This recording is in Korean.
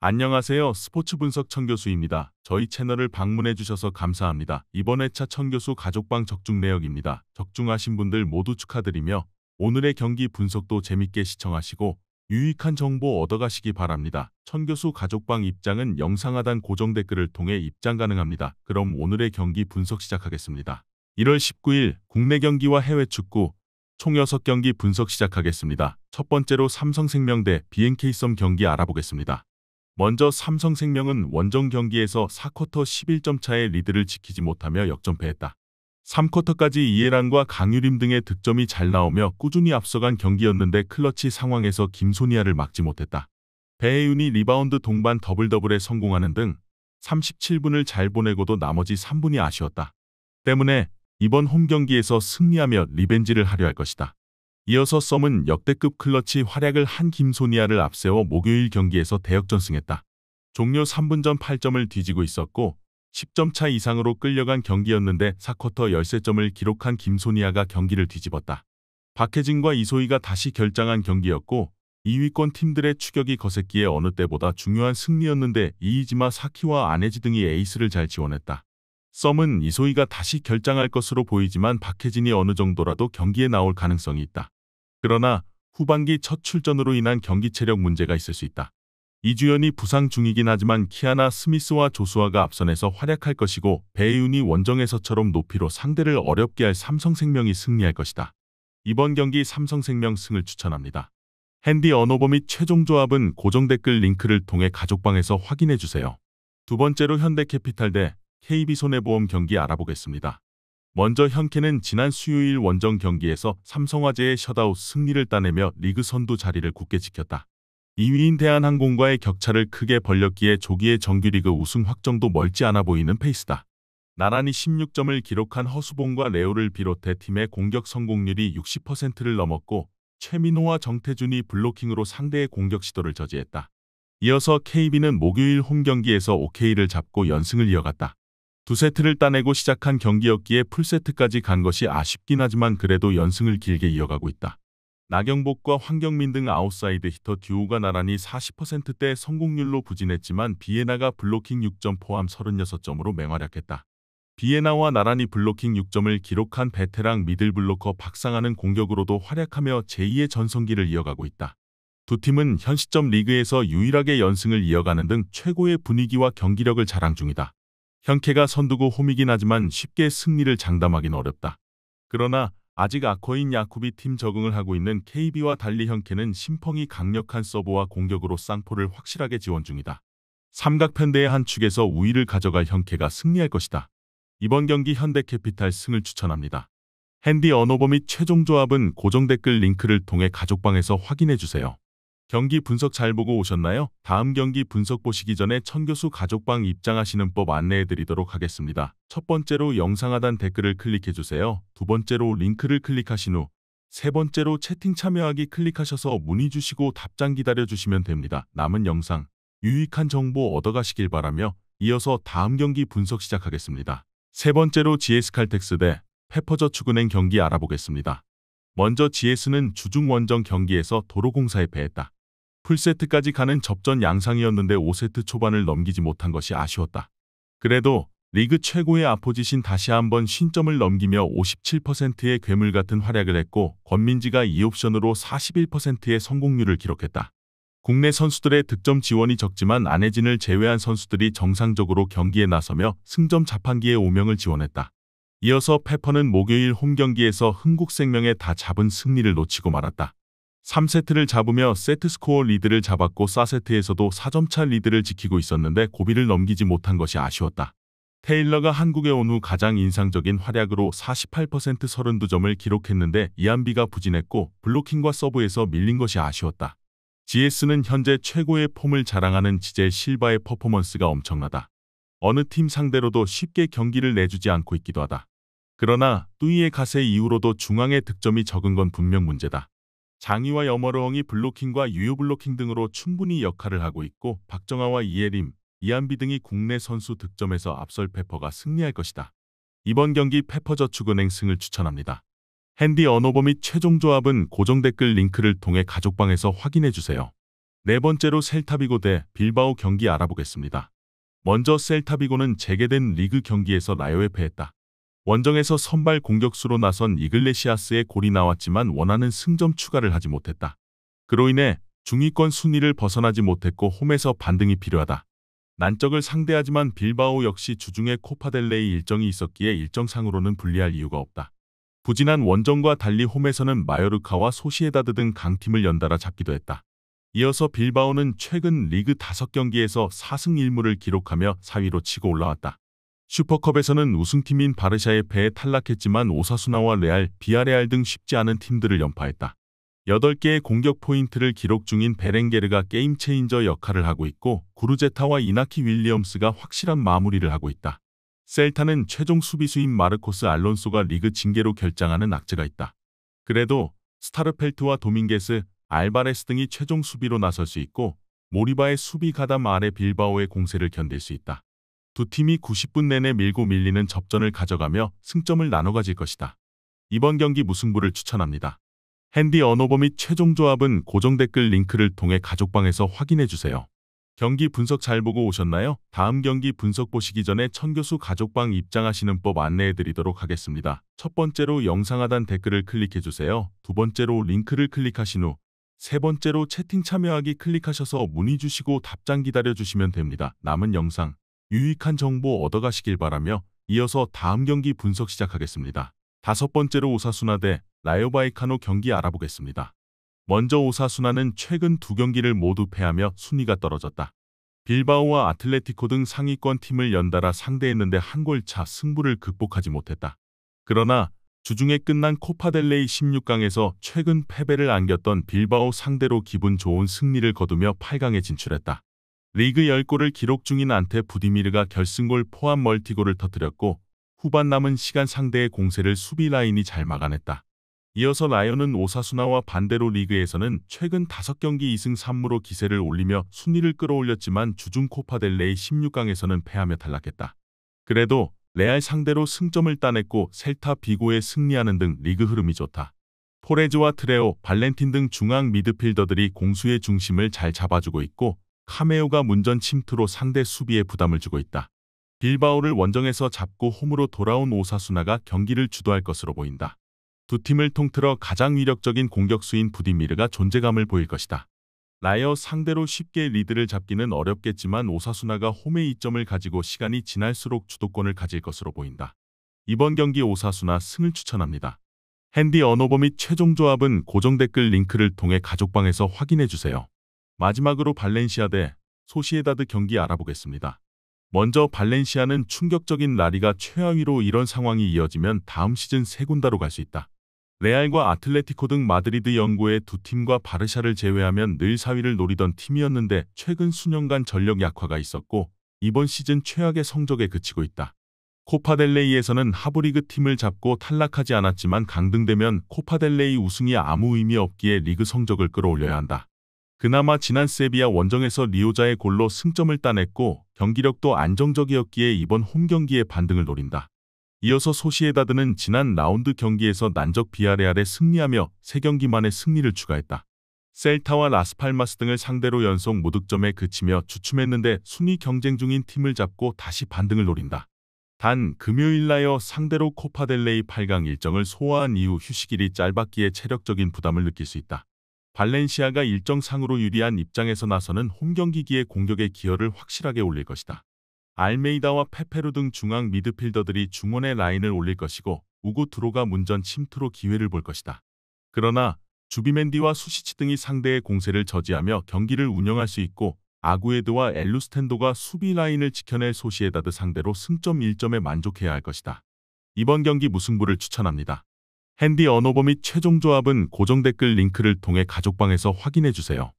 안녕하세요. 스포츠 분석 천교수입니다. 저희 채널을 방문해 주셔서 감사합니다. 이번 회차 천교수 가족방 적중 내역입니다. 적중하신 분들 모두 축하드리며 오늘의 경기 분석도 재밌게 시청하시고 유익한 정보 얻어가시기 바랍니다. 천교수 가족방 입장은 영상 하단 고정 댓글을 통해 입장 가능합니다. 그럼 오늘의 경기 분석 시작하겠습니다. 1월 19일 국내 경기와 해외 축구 총 6경기 분석 시작하겠습니다. 첫 번째로 삼성생명 대 BNK썸 경기 알아보겠습니다. 먼저 삼성생명은 원정 경기에서 4쿼터 11점 차의 리드를 지키지 못하며 역전패했다. 3쿼터까지 이해란과 강유림 등의 득점이 잘 나오며 꾸준히 앞서간 경기였는데 클러치 상황에서 김소니아를 막지 못했다. 배혜윤이 리바운드 동반 더블더블에 성공하는 등 37분을 잘 보내고도 나머지 3분이 아쉬웠다. 때문에 이번 홈경기에서 승리하며 리벤지를 하려 할 것이다. 이어서 썸은 역대급 클러치 활약을 한 김소니아를 앞세워 목요일 경기에서 대역전승했다. 종료 3분 전 8점을 뒤지고 있었고 10점 차 이상으로 끌려간 경기였는데 4쿼터 13점을 기록한 김소니아가 경기를 뒤집었다. 박혜진과 이소희가 다시 결장한 경기였고 2위권 팀들의 추격이 거셌기에 어느 때보다 중요한 승리였는데 이이지마 사키와 안혜지 등이 에이스를 잘 지원했다. 썸은 이소희가 다시 결장할 것으로 보이지만 박혜진이 어느 정도라도 경기에 나올 가능성이 있다. 그러나 후반기 첫 출전으로 인한 경기 체력 문제가 있을 수 있다. 이주연이 부상 중이긴 하지만 키아나 스미스와 조수아가 앞선에서 활약할 것이고 배혜윤이 원정에서처럼 높이로 상대를 어렵게 할 삼성생명이 승리할 것이다. 이번 경기 삼성생명 승을 추천합니다. 핸디 언어버 및 최종 조합은 고정 댓글 링크를 통해 가족방에서 확인해주세요. 두 번째로 현대캐피탈 대 KB손해보험 경기 알아보겠습니다. 먼저 현캐는 지난 수요일 원정 경기에서 삼성화재의 셧아웃 승리를 따내며 리그 선두 자리를 굳게 지켰다. 2위인 대한항공과의 격차를 크게 벌렸기에 조기의 정규리그 우승 확정도 멀지 않아 보이는 페이스다. 나란히 16점을 기록한 허수봉과 레오를 비롯해 팀의 공격 성공률이 60%를 넘었고 최민호와 정태준이 블로킹으로 상대의 공격 시도를 저지했다. 이어서 KB는 목요일 홈경기에서 OK를 잡고 연승을 이어갔다. 두 세트를 따내고 시작한 경기였기에 풀세트까지 간 것이 아쉽긴 하지만 그래도 연승을 길게 이어가고 있다. 나경복과 황경민 등 아웃사이드 히터 듀오가 나란히 40%대 성공률로 부진했지만 비에나가 블로킹 6점 포함 36점으로 맹활약했다. 비에나와 나란히 블로킹 6점을 기록한 베테랑 미들블로커 박상하는 공격으로도 활약하며 제2의 전성기를 이어가고 있다. 두 팀은 현 시점 리그에서 유일하게 연승을 이어가는 등 최고의 분위기와 경기력을 자랑 중이다. 현캐가 선두고 홈이긴 하지만 쉽게 승리를 장담하기는 어렵다. 그러나 아직 아커인 야쿠비 팀 적응을 하고 있는 KB와 달리 현캐는 심펑이 강력한 서브와 공격으로 쌍포를 확실하게 지원 중이다. 삼각편대의 한 축에서 우위를 가져갈 현캐가 승리할 것이다. 이번 경기 현대캐피탈 승을 추천합니다. 핸디 언어버 및 최종 조합은 고정 댓글 링크를 통해 가족방에서 확인해주세요. 경기 분석 잘 보고 오셨나요? 다음 경기 분석 보시기 전에 천교수 가족방 입장하시는 법 안내해드리도록 하겠습니다. 첫 번째로 영상 하단 댓글을 클릭해주세요. 두 번째로 링크를 클릭하신 후 세 번째로 채팅 참여하기 클릭하셔서 문의 주시고 답장 기다려주시면 됩니다. 남은 영상, 유익한 정보 얻어가시길 바라며 이어서 다음 경기 분석 시작하겠습니다. 세 번째로 GS칼텍스 대 페퍼저축은행 경기 알아보겠습니다. 먼저 GS는 주중 원정 경기에서 도로공사에 패했다. 풀세트까지 가는 접전 양상이었는데 5세트 초반을 넘기지 못한 것이 아쉬웠다. 그래도 리그 최고의 아포지신 다시 한번 신점을 넘기며 57%의 괴물 같은 활약을 했고 권민지가 2옵션으로 41%의 성공률을 기록했다. 국내 선수들의 득점 지원이 적지만 안혜진을 제외한 선수들이 정상적으로 경기에 나서며 승점 자판기의 오명을 지원했다. 이어서 페퍼는 목요일 홈경기에서 흥국생명에 다 잡은 승리를 놓치고 말았다. 3세트를 잡으며 세트스코어 리드를 잡았고 4세트에서도 4점차 리드를 지키고 있었는데 고비를 넘기지 못한 것이 아쉬웠다. 테일러가 한국에 온 후 가장 인상적인 활약으로 48% 32점을 기록했는데 이한비가 부진했고 블로킹과 서브에서 밀린 것이 아쉬웠다. GS는 현재 최고의 폼을 자랑하는 지젤 실바의 퍼포먼스가 엄청나다. 어느 팀 상대로도 쉽게 경기를 내주지 않고 있기도 하다. 그러나 뚜이의 가세 이후로도 중앙의 득점이 적은 건 분명 문제다. 장희와 여머러엉이 블로킹과 유효 블로킹 등으로 충분히 역할을 하고 있고 박정아와 이예림, 이한비 등이 국내 선수 득점에서 앞설 페퍼가 승리할 것이다. 이번 경기 페퍼저축은행 승을 추천합니다. 핸디 언어버 및 최종 조합은 고정 댓글 링크를 통해 가족방에서 확인해주세요. 네 번째로 셀타비고 대 빌바오 경기 알아보겠습니다. 먼저 셀타비고는 재개된 리그 경기에서 라요에 패했다. 원정에서 선발 공격수로 나선 이글레시아스의 골이 나왔지만 원하는 승점 추가를 하지 못했다. 그로 인해 중위권 순위를 벗어나지 못했고 홈에서 반등이 필요하다. 난적을 상대하지만 빌바오 역시 주중에 코파델레이 일정이 있었기에 일정상으로는 불리할 이유가 없다. 부진한 원정과 달리 홈에서는 마요르카와 소시에다드 등 강팀을 연달아 잡기도 했다. 이어서 빌바오는 최근 리그 5경기에서 4승 1무를 기록하며 4위로 치고 올라왔다. 슈퍼컵에서는 우승팀인 바르샤에 패해 탈락했지만 오사수나와 레알, 비아레알 등 쉽지 않은 팀들을 연파했다. 8개의 공격 포인트를 기록 중인 베렌게르가 게임 체인저 역할을 하고 있고 구르제타와 이나키 윌리엄스가 확실한 마무리를 하고 있다. 셀타는 최종 수비수인 마르코스 알론소가 리그 징계로 결장하는 악재가 있다. 그래도 스타르펠트와 도밍게스, 알바레스 등이 최종 수비로 나설 수 있고 모리바의 수비 가담 아래 빌바오의 공세를 견딜 수 있다. 두 팀이 90분 내내 밀고 밀리는 접전을 가져가며 승점을 나눠 가질 것이다. 이번 경기 무승부를 추천합니다. 핸디 언어버 및 최종 조합은 고정 댓글 링크를 통해 가족방에서 확인해주세요. 경기 분석 잘 보고 오셨나요? 다음 경기 분석 보시기 전에 천교수 가족방 입장하시는 법 안내해드리도록 하겠습니다. 첫 번째로 영상 하단 댓글을 클릭해주세요. 두 번째로 링크를 클릭하신 후 세 번째로 채팅 참여하기 클릭하셔서 문의 주시고 답장 기다려주시면 됩니다. 남은 영상 유익한 정보 얻어가시길 바라며 이어서 다음 경기 분석 시작하겠습니다. 다섯 번째로 오사수나 대 라요 바이카노 경기 알아보겠습니다. 먼저 오사수나는 최근 두 경기를 모두 패하며 순위가 떨어졌다. 빌바오와 아틀레티코 등 상위권 팀을 연달아 상대했는데 한 골 차 승부를 극복하지 못했다. 그러나 주중에 끝난 코파델레이 16강에서 최근 패배를 안겼던 빌바오 상대로 기분 좋은 승리를 거두며 8강에 진출했다. 리그 10골을 기록 중인 안테 부디미르가 결승골 포함 멀티골을 터뜨렸고 후반 남은 시간 상대의 공세를 수비 라인이 잘 막아냈다. 이어서 라이온은 오사수나와 반대로 리그에서는 최근 5경기 2승 3무로 기세를 올리며 순위를 끌어올렸지만 주중 코파델레이 16강에서는 패하며 탈락했다. 그래도 레알 상대로 승점을 따냈고 셀타 비고에 승리하는 등 리그 흐름이 좋다. 포레즈와 트레오, 발렌틴 등 중앙 미드필더들이 공수의 중심을 잘 잡아주고 있고 카메오가 문전 침투로 상대 수비에 부담을 주고 있다. 빌바오를 원정에서 잡고 홈으로 돌아온 오사수나가 경기를 주도할 것으로 보인다. 두 팀을 통틀어 가장 위력적인 공격수인 부디미르가 존재감을 보일 것이다. 라이어 상대로 쉽게 리드를 잡기는 어렵겠지만 오사수나가 홈의 이점을 가지고 시간이 지날수록 주도권을 가질 것으로 보인다. 이번 경기 오사수나 승을 추천합니다. 핸디 언어버 및 최종 조합은 고정 댓글 링크를 통해 가족방에서 확인해주세요. 마지막으로 발렌시아 대 소시에다드 경기 알아보겠습니다. 먼저 발렌시아는 충격적인 라리가 최하위로 이런 상황이 이어지면 다음 시즌 세 군다로 갈 수 있다. 레알과 아틀레티코 등 마드리드 영구의 두 팀과 바르샤를 제외하면 늘 4위를 노리던 팀이었는데 최근 수년간 전력 약화가 있었고 이번 시즌 최악의 성적에 그치고 있다. 코파델레이에서는 하브리그 팀을 잡고 탈락하지 않았지만 강등되면 코파델레이 우승이 아무 의미 없기에 리그 성적을 끌어올려야 한다. 그나마 지난 세비야 원정에서 리오자의 골로 승점을 따냈고 경기력도 안정적이었기에 이번 홈 경기에 반등을 노린다. 이어서 소시에다드는 지난 라운드 경기에서 난적 비아레알에 승리하며 3경기 만에 승리를 추가했다. 셀타와 라스팔마스 등을 상대로 연속 무득점에 그치며 주춤했는데 순위 경쟁 중인 팀을 잡고 다시 반등을 노린다. 단 금요일 라이어 상대로 코파델레이 8강 일정을 소화한 이후 휴식일이 짧았기에 체력적인 부담을 느낄 수 있다. 발렌시아가 일정상으로 유리한 입장에서 나서는 홈 경기기에 공격의 기여를 확실하게 올릴 것이다. 알메이다와 페페루 등 중앙 미드필더들이 중원의 라인을 올릴 것이고 우고 드로가 문전 침투로 기회를 볼 것이다. 그러나 주비멘디와 수시치 등이 상대의 공세를 저지하며 경기를 운영할 수 있고 아구에드와 엘루스텐도가 수비 라인을 지켜낼 소시에다드 상대로 승점 1점에 만족해야 할 것이다. 이번 경기 무승부를 추천합니다. 핸디 언어버 및 최종 조합은 고정 댓글 링크를 통해 가족방에서 확인해주세요.